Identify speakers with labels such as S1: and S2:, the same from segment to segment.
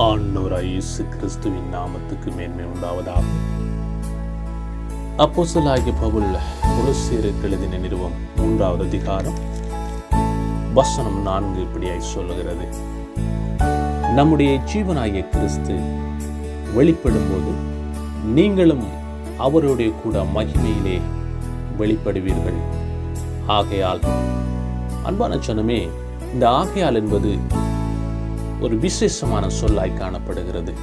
S1: ஆண்டவராகிய இயேசு கிறிஸ்துவின் நாமத்துக்கு மேன்மை உண்டாவதாக. அப்போஸ்தலனாகிய பவுல் கொலோசியருக்கு எழுதின நிருபம் 3வது அதிகாரம் வசனம் 4 இப்படியாய் சொல்லுகிறது: நம்முடைய ஜீவனாகிய கிறிஸ்து வெளிப்படும்போது நீங்களும் அவருடைய கூட மகிமையிலே வெளிப்படுவீர்கள். ஆகையால், அன்பான ஜனமே, இந்த ஆகையால் என்பது ஒரு விசேஷமான சொல்லாய் காணப்படுகிறது.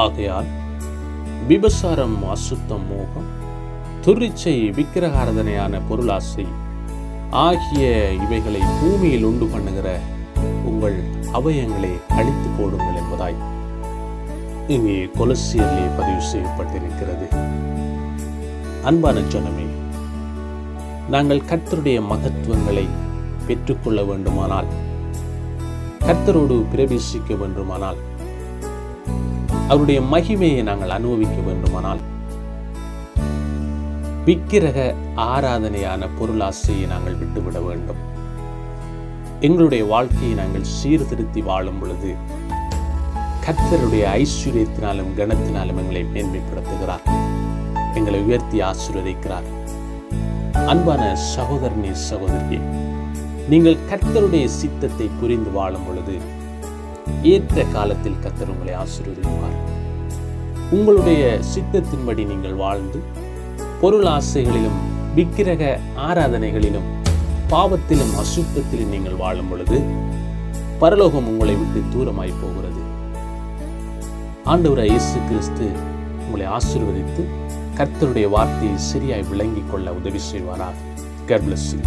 S1: ஆகையால் விபசாரம், அசுத்தம், மோகம், துரிச்சை, விக்கிரகாராதனையான பொருளாசை ஆகிய இவைகளை பூமியில் உண்டு பண்ணுகிற உங்கள் அவயங்களை அழித்து போடுங்கள் என்பதாய் இங்கே கொலோசியரிலே பதிவு செய்யப்பட்டிருக்கிறது. அன்பான ஜனமே, நாங்கள் கர்த்தருடைய மகத்துவங்களை பெற்றுக்கொள்ள வேண்டுமானால், கர்த்தரோடு பிரவேசிக்க வேண்டுமானால், அவருடைய மகிமையை நாங்கள் அனுபவிக்க வேண்டுமானால், விக்கிரக ஆராதனையான பொருளாசையை நாங்கள் விட்டுவிட வேண்டும். எங்களுடைய வாழ்க்கையை நாங்கள் சீர்திருத்தி வாழும் பொழுது கர்த்தருடைய ஐஸ்வர்யத்தினாலும் கனத்தினாலும் எங்களை மேன்மைப்படுத்துகிறார், எங்களை உயர்த்தி ஆசீர்வதிக்கிறார். அன்பான சகோதரனே, சகோதரியே, நீங்கள் கர்த்தருடைய சித்தத்தை புரிந்து வாழும் பொழுது ஏற்ற காலத்தில் கர்த்தர் உங்களை ஆசீர்வதிப்பார். உங்களுடைய சித்தத்தின்படி நீங்கள் வாழ்ந்து பொருள் ஆசைகளிலும் விக்கிரக ஆராதனைகளிலும் பாவத்திலும் அசுத்தத்திலும் நீங்கள் வாழும் பொழுது பரலோகம் உங்களை விட்டு தூரமாய் போகிறது. ஆண்டவராகிய இயேசு கிறிஸ்து உங்களை ஆசீர்வதித்து கர்த்தருடைய வார்த்தையை சரியாய் விளங்கிக் கொள்ள உதவி செய்வாராக. God bless you.